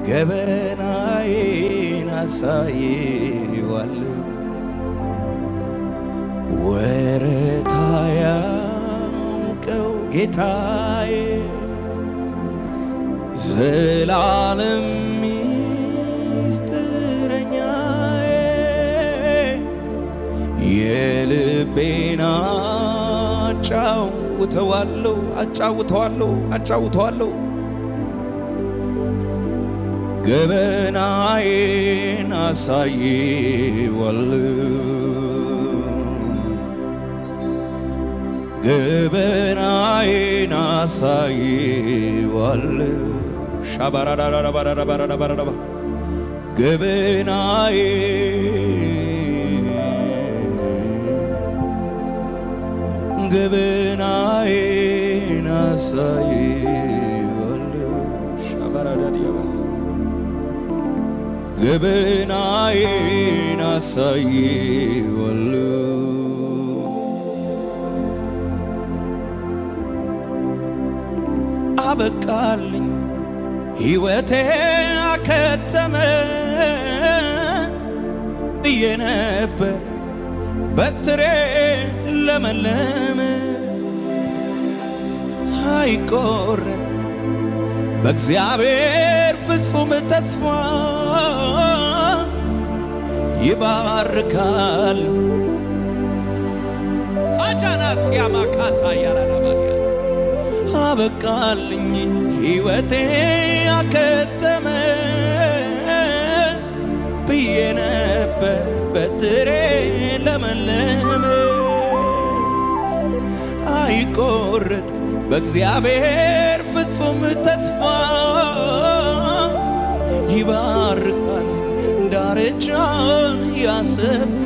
ገበናዬን አሳየዋለሁ ወረታ ያውቀው ጌታዬ ዘላለም ሚስጥረኛዬ የልቤን አጫውተዋለሁ ገበናዬን አሳየዋለሁ ሻባራራራራራራራራራ ገበናዬን አሳየዋለሁ ሻባራራዲያባስ ገበናዬን አሳየዋለሁ አበቃልኝ ሕይወቴ አከተመ ብዬ ነበር በትሬ ለመለመ አይቆረጥ በእግዚአብሔር ፍጹም ተስፋ ይባርካል አጃናስ ያማካታ ያራራባዲያስ አበቃልኝ ሕይወቴ አከተመ ብዬ ነበር በትሬ ለመለመ አይቆረጥ በእግዚአብሔር ፍጹም ተስፋ ይባርካል ዳርቻን ያሰፋ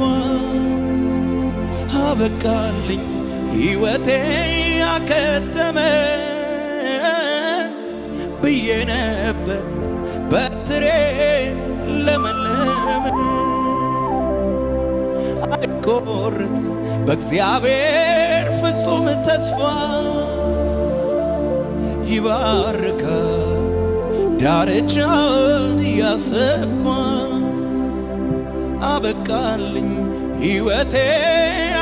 አበቃልኝ ሕይወቴ አከተመ ብዬ ነበር በትሬ ለመለመ አይቆረጥ በእግዚአብሔር ፍጹም ተስፋ ይባርካል ዳርቻን ያሰፋ አበቃልኝ ሕይወቴ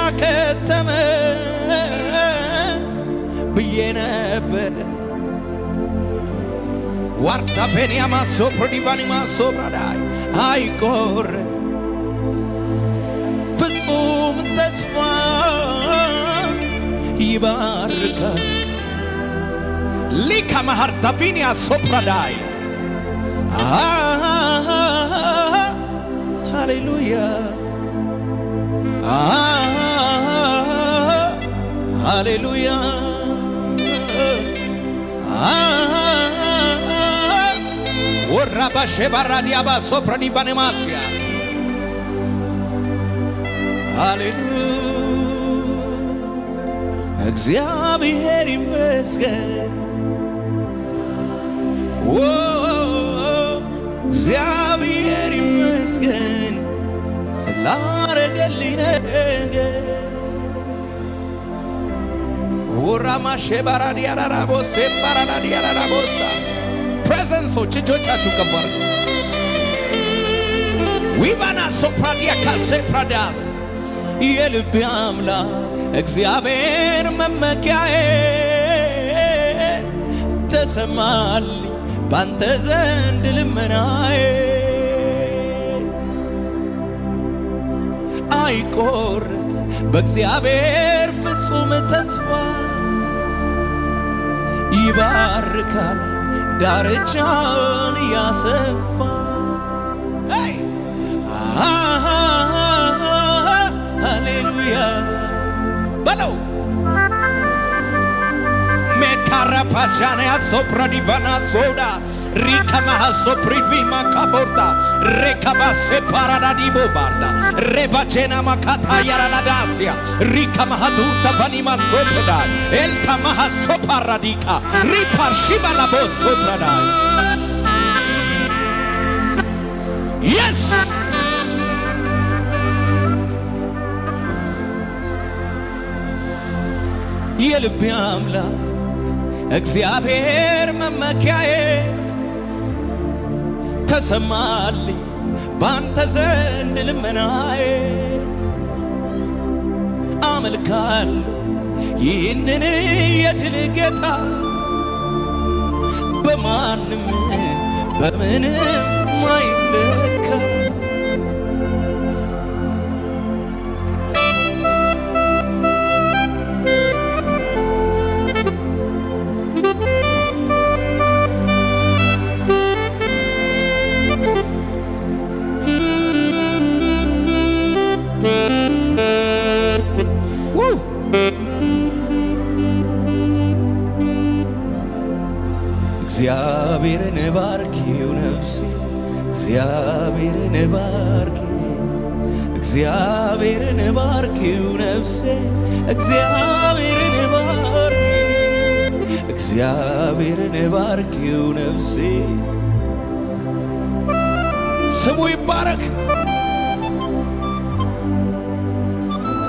አከተመ ብዬ ነበር ዋርታ ፌንያማ ሶፕሮዲቫኒማ ሶብራዳይ አይቆረጥ ፍጹም ተስፋ ይባርካል ሊካ ማሃርታ ፊንያ ሶፕራዳይ ሃሌሉያ ሃሌሉያ ወራባሼ ባራዲያባ ሶፕራዲቫኔማስያ ሃሌሉያ እግዚአብሔር ይመስገን እግዚአብሔር ይመስገን ስላረገልኝ ነገር ወራማሼ ባራዲያራራቦሴ ባራዲያራራቦሳ ፕሬዘንሶች እጆቻችሁ ከፍ አድርጉ ዊባና ሶፕራዲያ ካሴ ፕራዳስ የልቤ አምላክ እግዚአብሔር መመኪያዬ ተሰማልኝ ባንተ ዘንድ ልመናዬ አይቆረጥ በእግዚአብሔር ፍጹም ተስፋ ይባርካል ዳርቻን ያሰፋ ሃሌሉያ በለው ሜካራፓጃንያ ሶፕራዲቫና ሶዳ ሪካማሃ ሶፕሪቪማ ካቦርዳ ሬካባሴ ፓራዳዲቦ ባርዳ ሬባጄና ማካታ ያራላዳስያ ሪካማሃ ዱርታ ቫኒማ ሶፕዳ ኤልታማሃ ሶፓራዲቃ ሪፓርሺባላቦ ሶፕራዳ የስ የልቤ አምላክ እግዚአብሔር መመኪያዬ ተሰማልኝ ባንተ ዘንድ ልመናዬ አመልካለሁ ይህንን የድል ጌታ በማንም በምንም አይለካ እግዚአብሔርን ባርኪው ነፍሴ እግዚአብሔርን ባርኪ እግዚአብሔርን ባርኪው ነፍሴ እግዚአብሔርን ባርኪ እግዚአብሔርን ባርኪው ነፍሴ ስሙ ይባረክ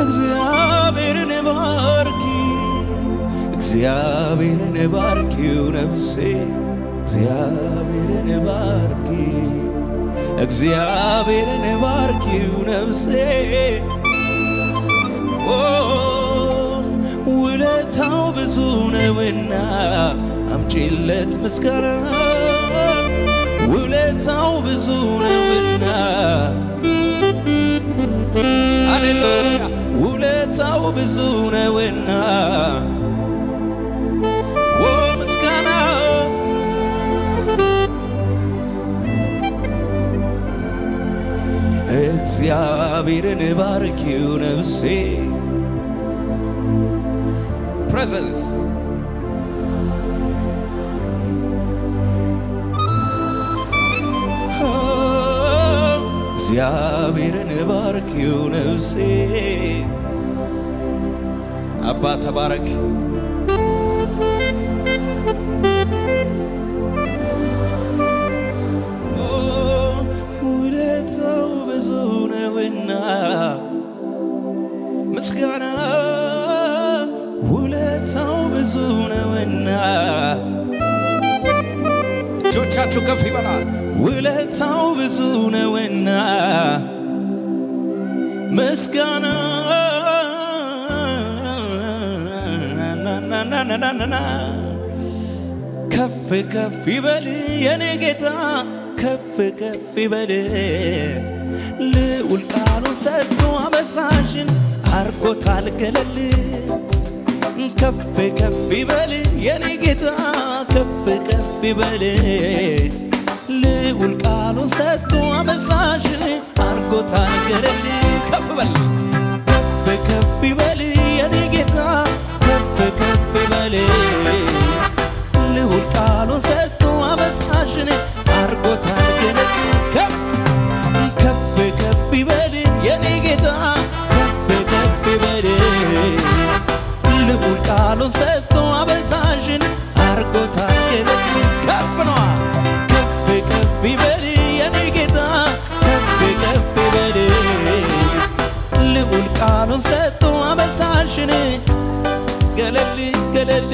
እግዚአብሔርን ባርኪ እግዚአብሔርን ባርኪው ነፍሴ እግዚአብሔርን ባርኪ እግዚአብሔርን ባርኪው ነፍሴ ውለታው ብዙ ነውና አምጪለት ምስጋና ውለታው ብዙ ነውና ሃሌሉያ ውለታው ብዙ ነውና ምስጋና እግዚአብሔርን ባርኪው ነፍሴ ፕሬዘንስ እግዚአብሔርን ባርኪው ነፍሴ አባ ተባረክ ውለታው ብዙ ነውና ምስጋና ውለታው ብዙ ነውና እጆቻችሁ ከፍ ይበላል ውለታው ብዙ ነውና ምስጋና ከፍ ከፍ ይበል የኔ ጌታ ከፍ ከፍ ይበል ልዑል ቃሉን ሰጥቶ አበሳሽን አርጎታል ገለል ከፍ ከፍ ይበል የኔ ጌታ ከፍ ከፍ ይበል ልዑል ቃሉን ሰጥቶ አበሳሽን አርጎታል ገለል ከፍ በል ከፍ ከፍ ይበል የኔ ጌታ ከፍ ከፍ ይበል ልዑል ቃሉን ሰጥቶ አበሳሽን አርጎታል ገለል ከፍ ከፍ ከፍ ይበል የኔ ጌታ ከፍ ከፍ ይበል ልዑል ቃሉን ሰጥቶ አበሳሽን አርጎታል ገለል ከፍ ነዋ ከፍ ከፍ ይበል የኔ ጌታ ከፍ ከፍ ይበል ልዑል ቃሉን ሰጥቶ አበሳሽን ገለል ገለል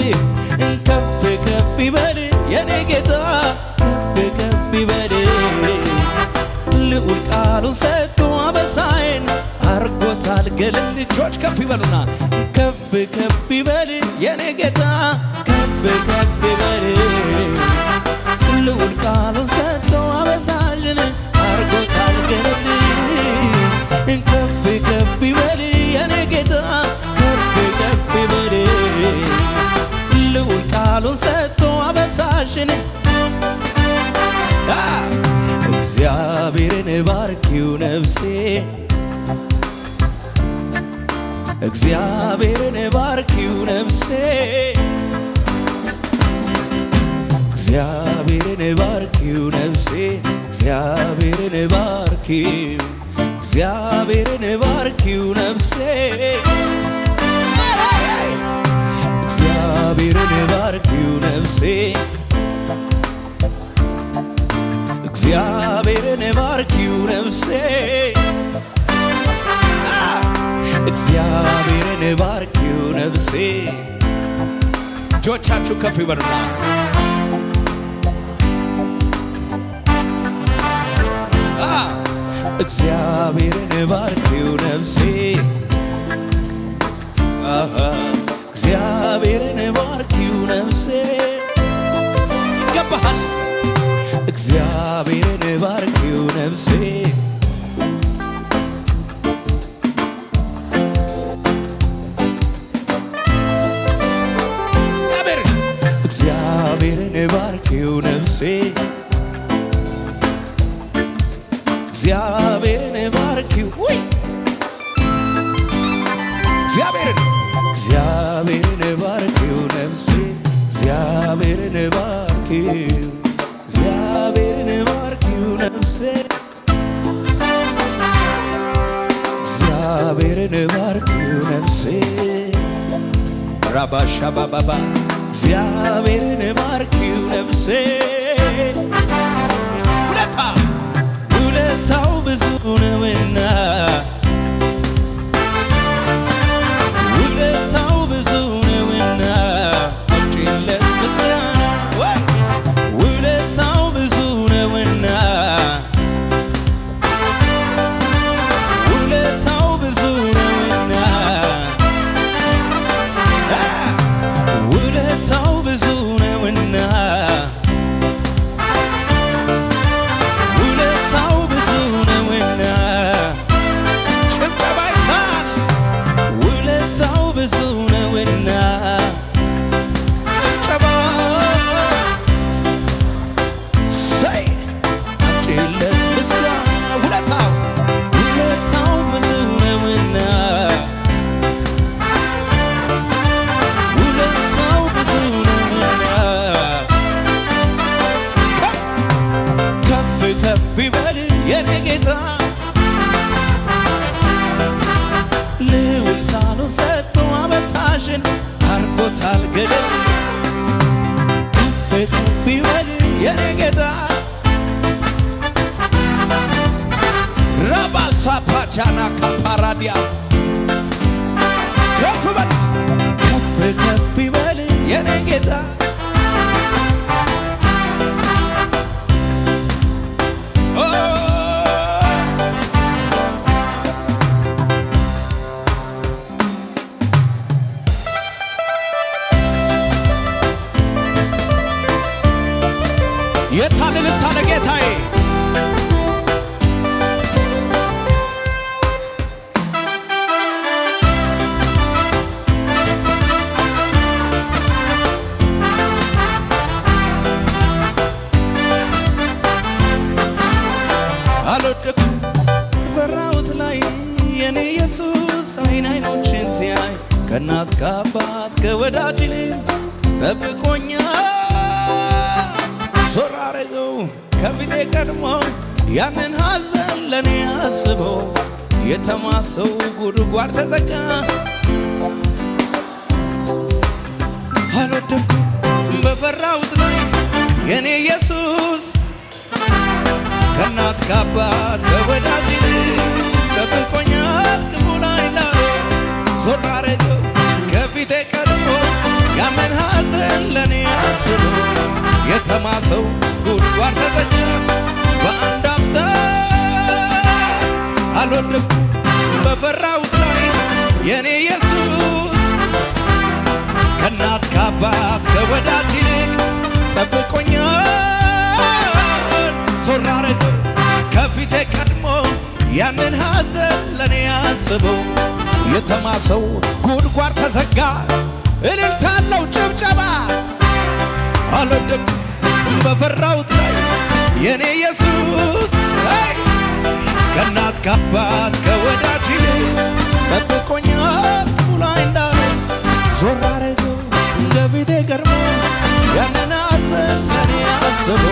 ከፍ ከፍ ይበል የኔ ጌታ ከፍ ከፍ ይበል ልዑል ቃሉን ሰጥቶ አበሳዬን አርጎታል ገለል እጆች ከፍ ይበሉና ከፍ ከፍ ይበል የኔ ጌታ ከፍ ከፍ ይበል ልዑል ቃሉን ሰጥቶ አበሳሽን አርጎታል ገለል ከፍ ከፍ ይበል የኔ ጌታ ከፍ ከፍ ይበል ልዑል ቃሉን ሰጥቶ አበሳሽን እግዚአብሔርን ባርኪው ነፍሴ እግዚአብሔርን ባርኪው ነፍሴ እግዚአብሔርን ባርኪው ነፍሴ እግዚአብሔርን ባርኪው እግዚአብሔርን ባርኪው ነፍሴ እግዚአብሔርን ባርኪው ነፍሴ እግዚአብሔርን ባርኪው ነፍሴ እግዚአብሔርን ባርኪው ነፍሴ እጆቻችሁ ከፍ ይበሉና እግዚአብሔርን ባርኪው ነፍሴ እግዚአብሔርን ባርኪው ነፍሴ ይገባሃል እግዚአብሔርን ባርኪው ነፍሴ እግዚአብሔርን ባርኪው ነፍሴ እግዚአብሔርን ባርኪው ወይ እግዚአብሔርን ባርኪው ነፍሴ እግዚአብሔርን ባርኪው ነፍሴ እግዚአብሔርን ባርኪው ነፍሴ ራባሻ ባባባ እግዚአብሔርን ባርኪው ነፍሴ ውለታው ብዙ ነውና ውለታው ብዙ ነውና አውጪለት ምስጋና ውለታው ብዙ ነውና ውለታው ብዙ ነውና ውለታው ብዙ ነውና ውለታው ብዙ ነውና ጭብጨባ ይታል ውለታው ብዙ ነውና ጭብጨባ ሰይ አምጪለት ምስጋና ውለታው ብዙ ነውና ውለታው ብዙ ነውና ከፍ ከፍ ይበል የኔ ጌታ ልዑል ሳህኑን ሰጥቶ አበሳሽን አርጎታል ገደል ከፍ ከፍ ይበል የኔ ጌታ ራባሳፓቻና ካፓራዲያስ ከፍ በል ከፍ ከፍ ይበል የኔ ጌታ የታለ ልታለ ጌታዬ አልወደኩም በራሁት ላይ የኔ ኢየሱስ አይን አይኖችን ሲያይ ከእናት ከአባት ከወዳጅ ጠብቆኛል ዞር አረገው ከፊቴ ቀድሞ ያንን ሐዘን ለኔ አስቦ የተማሰው ጉድጓድ ተዘጋ አልወደኩም በፈራሁት ላይ የኔ ኢየሱስ ከእናት ከአባት ከወዳጅ ጠብቆኛል ክፉ ላይ ዞር አረገው ከፊቴ ቀድሞ ያንን ሐዘን ለኔ አስቦ የተማሰው ጉድጓድ ተዘጋ በአንድ አፍታ አልወደኩም በፈራሁት ላይ የኔ ኢየሱስ ከእናት ከአባት ከወዳጅ ጠብቆኛል ዞር አረገው ከፊቴ ቀድሞ ያንን ሐዘን ለኔ አስቦ የተማሰው ጉድጓድ ተዘጋ እልልታለው ጭብጨባ አልወደኩም በፈራሁት ላይ የኔ ኢየሱስ ከእናት ከአባት ከወዳጅ ጠብቆኛል ሙላይ እንዳለ ዞር አረገው ከፊቴ ቀድሞ ያንን ሐዘን ለኔ አስቦ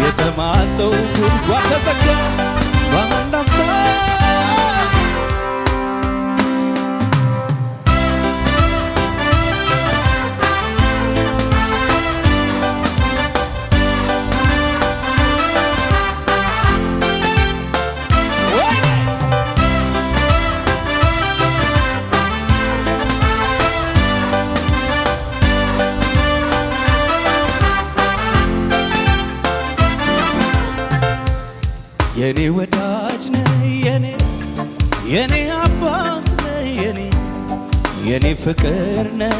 የተማሰው ጉድጓድ ተዘጋ በአንድ አፍታ የኔ ወዳጅ ነህ የኔ አባት ነህ የኔ ፍቅር ነህ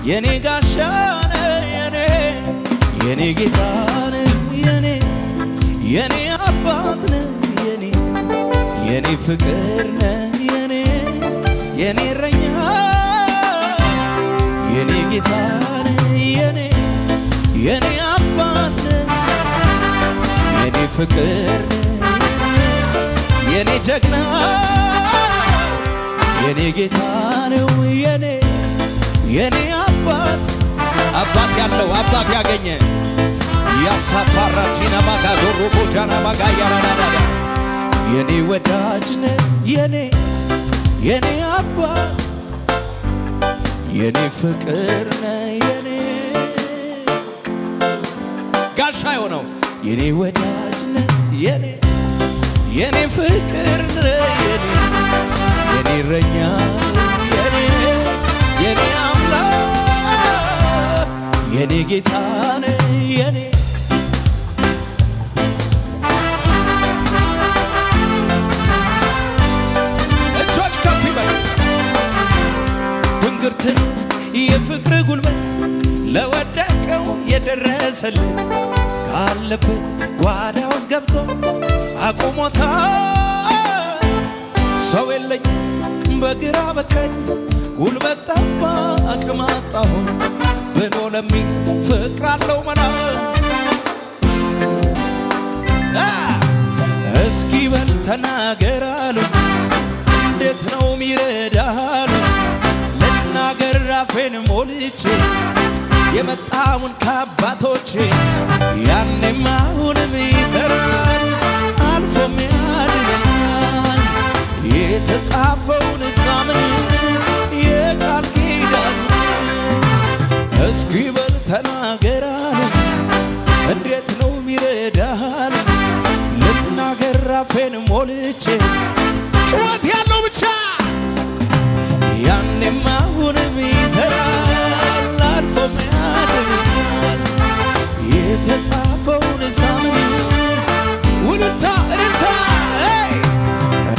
የኔ ጋሻ ነህ የኔ ጌታ ነህ የኔ አባት ነህ የኔ ፍቅር ነህ የኔ እረኛ የኔ ጌታ ነህ የኔ አባት ነህ የኔ ፍቅር ነህ የኔ ጀግና የኔ ጌታ ነው የኔ አባት ያለው አባት ያገኘ ያሳፋራቺና ማጋ ዶሮ ቦጃና ማጋ ያራዳዳ የኔ ወዳጅ ነህ የኔ አባት የኔ ፍቅር ነህ ጋሻ የሆነው የኔ ወዳጅ ነህ የኔ ፍቅር ነህ የኔ እረኛ የኔ አምላክ የኔ ጌታ ነህ እጆች ከፍ ይበሉ ትንግርትን የፍቅር ጉልበት ለወደቀው የደረሰለት ካለበት ጓዳ ውስጥ ገብቶ አቁሞታል። ሰው የለኝ በግራ በቀኝ ጉልበት ጠፋ አቅም አጣሁኝ ብሎ ለሚል ፍቅር አለው መና እስኪ በል ተናገር አሉኝ እንዴት ነው ሚረዳሉ ልናገር አፌን ሞልቼ የመጣውን ከአባቶቼ ያኔም አሁንም ይሠራል አልፎም ያድነኛል የተጻፈውን ሳምን የቃል ኪዳን እስኪ በል ተናገር አሉኝ እንዴት ነው ሚረዳል ልናገር አፌን ሞልቼ ጩኸት ያለው ብቻ ያኔም አሁንም ይሠራል አልፎም ያድነኛል የተጻፈውን ሳምን ውልታ እልልታ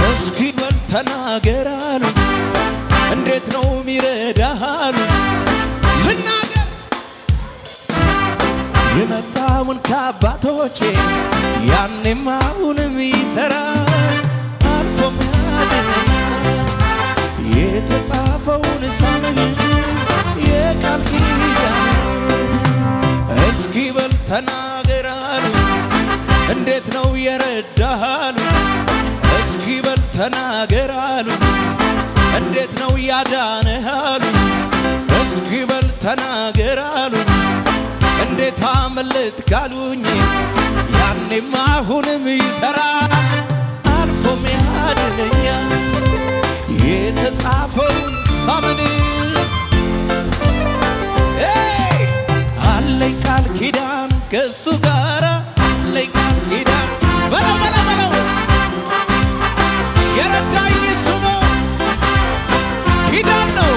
እስኪ በል ተናገር አሉኝ እንዴት ነው ሚረዳህ አሉኝ ልናገር የመጣውን ከአባቶቼ ያኔም አሁንም ይሠራል አልፎም ያድነኛል የተጻፈውን ሳምን የቃል ኪዳን እስኪ በል ተናገር አሉኝ እንዴት ነው የረዳህ አሉኝ እስኪ በል ተናገር አሉኝ እንዴት ነው ያዳነህ አሉኝ እስኪ በል ተናገር አሉኝ እንዴት አመለጥክ አሉኝ ያኔም አሁንም ይሠራል አልፎም ያድነኛል የተጻፈውን ሳምን አለኝ ቃል ኪዳን ከእሱ ጋር አለኝ ቃል ኪዳን በለው የረዳኝ እሱ ነው ኪዳን ነው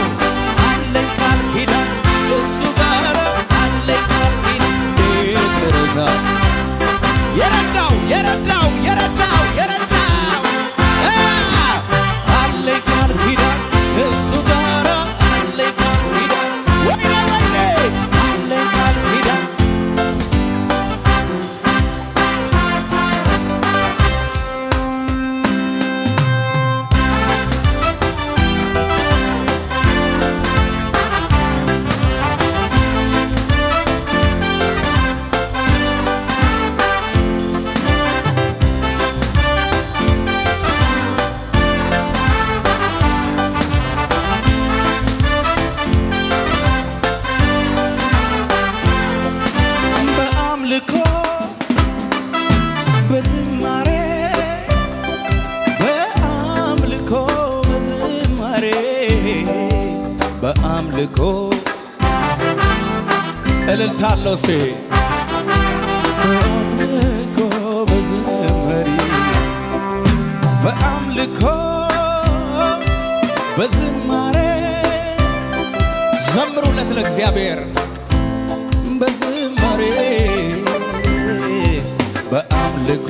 አለኝ ቃል ኪዳን ከእሱ ጋር አለኝ ቃል ኪዳን ደረሳ የረዳው አለኝ ቃል ኪዳን ከእሱ ጋር አለኝ ቃል ኪዳን ወይኔ አለኝ ቃል ኪዳን በአምልኮ እልልታ አለው እስቲ በአምልኮ በዝማሬ በአምልኮ በዝማሬ ዘምሩለት ለእግዚአብሔር በዝማሬ በአምልኮ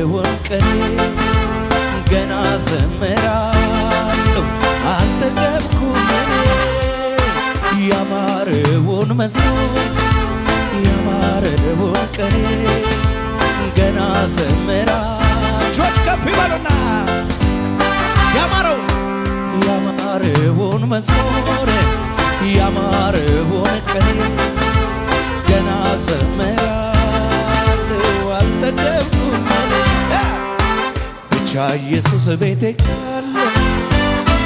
ያማረውን ቀኔ ገና ዘምራለሁ አልጠገብኩም እኔ ያማረውን መዝሙር ያማረውን ቀኔ ገና ዘምራለሁ ከፍ ይበሉና ያማረውን መዝሙር ያማረውን ቀኔ ገና ዘምራለሁ አልጠገብኩም እኔ ብቻ ኢየሱስ ቤቴ ካለ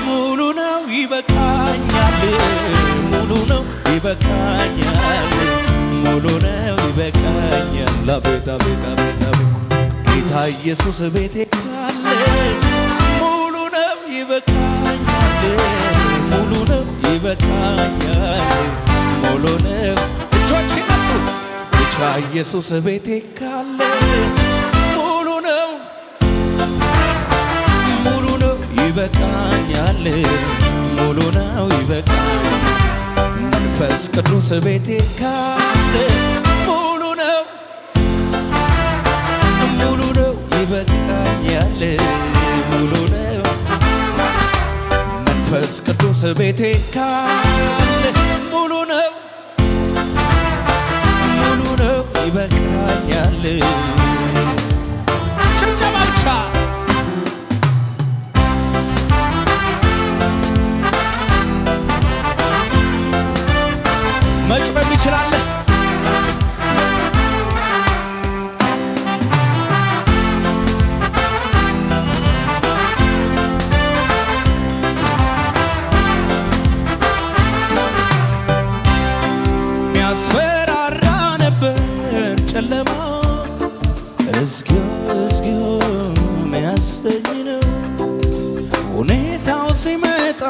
ሙሉ ነው ይበቃኛል ሙሉ ነው ይበቃኛል ሙሉ ነው ይበቃኛል አቤት አቤት አቤት አቤት ጌታ ኢየሱስ ቤቴ ካለ ሙሉ ነው ይበቃኛል ሙሉ ነው ይበቃኛል ሙሉ ነው እጆች ይነሱ ብቻ ኢየሱስ ቤቴ ካለ ሙሉ ነው ይበቃኛል ሙሉ ነው ይበቃኛል መንፈስ ቅዱስ ቤቴ ካለ ሙሉ ነው ይበቃኛል ሙሉ ነው መንፈስ ቅዱስ ቤቴ ካለ ሙሉ ነው ይበቃኛል ጭብጨባ ብቻ መጭበም ይችላል ሚያስፈራራ ነበር ጨለማ እዝጊዮ ሚያሰኝ ነው ሁኔታው ሲመጣ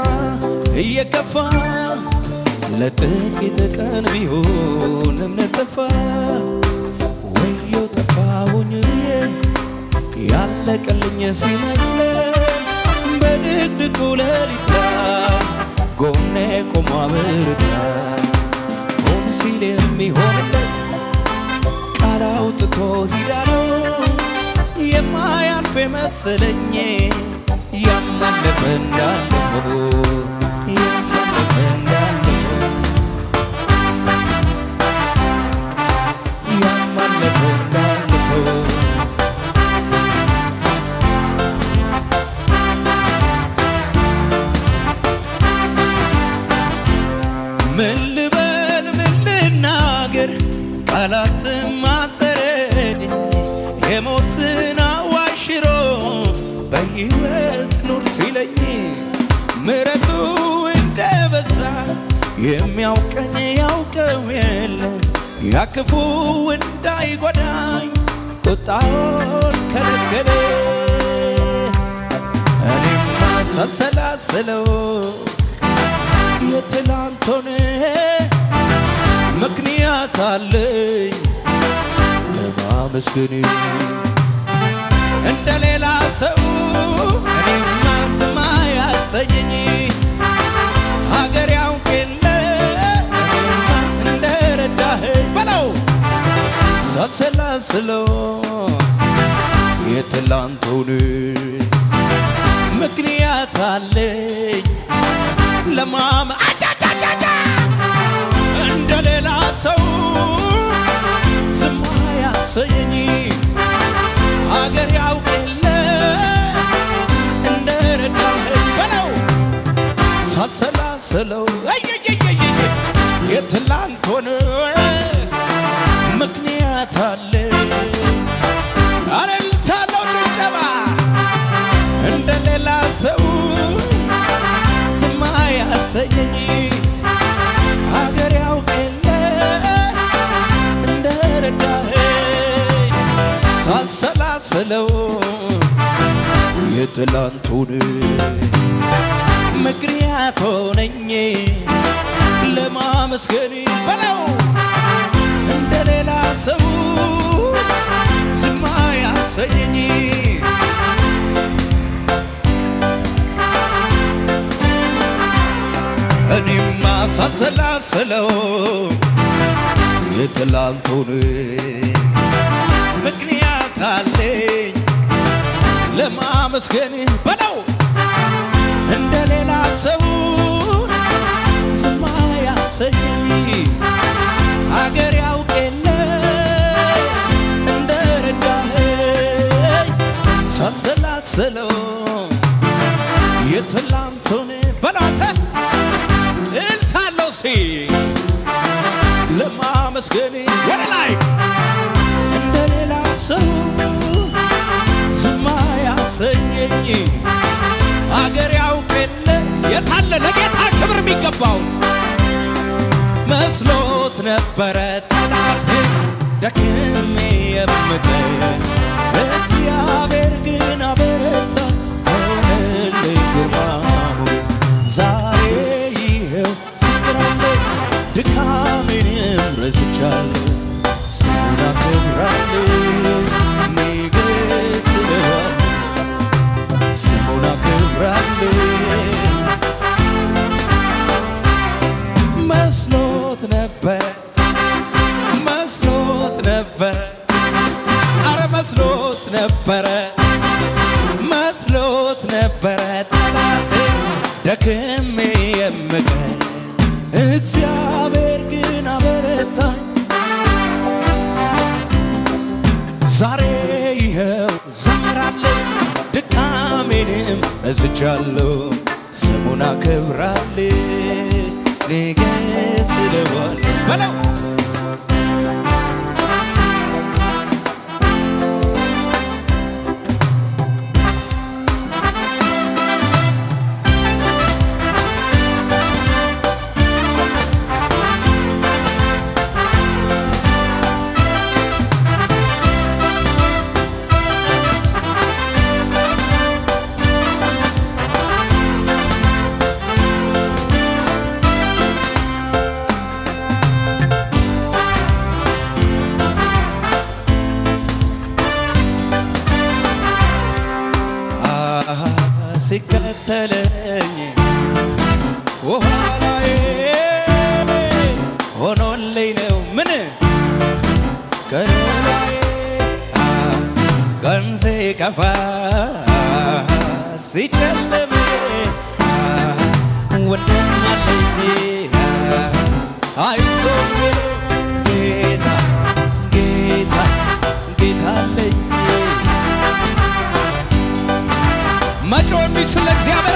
እየከፋ ለጥቂት ቀን ቢሆን እምነት ጠፋ ወዮ ጠፋሁኝ ብዬ ያለቀልኝ ሲመስለኝ በድቅድቁ ሌሊት ላይ ጎኔ ቆሞ አብርታኝ ሆን ሲል የሚሆንለት ቃል አውጥቶ ሂዳለው የማያልፍ መሰለኝ ያማለፈ እንዳለፈው ምን ልበል ምን ልናገር ቃላትም አጠረኝ የሞትን አዋጅ ሽሮ በሕይወት ኑር ሲለኝ ምሕረቱ እንደበዛ የሚያውቀኝ ያውቀው የለ ያ ክፉ እንዳይጎዳኝ ቁጣውን ከለከለ እኔማ ሳሰላስለው የትላንቱን ምክንያት አለኝ ለማመስገን እንደ ሌላ ሰው እኔማ ዝም አያሰኘኝ ሀገር ያውቅ የለ እኔማ እንደረዳኸኝ በለው ሳሰላስለው የትላንቱን ምክንያት አለኝ ለማማ አቻቻቻቻ እንደ ሌላ ሰው ዝም አያሰኘኝ ሀገር ያውቅ የለ እንደረዳኸኝ በለው ሳሰላስለው የትላንቱን ምክንያት አለኝ አረልታለው ጭብጨባ እንደ ሌላ ሰው ያሰኘኝ ሀገር ያውቅ የለ እንደረዳኸኝ ሳሰላስለው የትላንቱን ምክንያት ሆነኝ ለማመስገን በለው እንደ ሌላ ሰው ዝም አያሰኘኝ እኔማ ሳሰላስለው የትላንቱን ምክንያት አለኝ ለማመስገን በለው እንደ ሌላ ሰው ዝም አያሰኘኝ አገር ያውቅ የለ እንደ ረዳኸኝ ሳሰላስለው የትላንቱን በለው አንተ እልታለሁ ሲ ለማመስገን ወደ ላይ እንደ ሌላ ሰው ዝም አያሰኘኝ አገር ያውቅ የለ የታለ ለጌታ ክብር የሚገባው መስሎት ነበረ ጠላቴ ደክሜ የምጥል እግዚአብሔር ግን አበረታ ሆነልኝ ግርማ ሞገስ ዛሬ ይኸው ስራለሁ ድካሜንም ረስቻለሁ ስሙን አከብራለሁ ንገሥለዋለሁ ስሙን አከብራለሁ መስሎት ነበረ አረ መስሎት ነበረ ጠላቴ ደክሜ የምቀር እግዚአብሔር ግን አበረታኝ ዛሬ ይኸው ዘምራለሁ ድካሜንም ረስቻለሁ ስሙን አከብራለሁ ንገሥለዋለሁ በለው ሲከተለኝ ኋላዬ ሆኖልኝ ነው ምን ከላይ ቀን ሲከፋ ሲጨልም ወንድም አለኝ አይዞህ ጌታ አለኝ መጮህ የሚችል እግዚአብሔር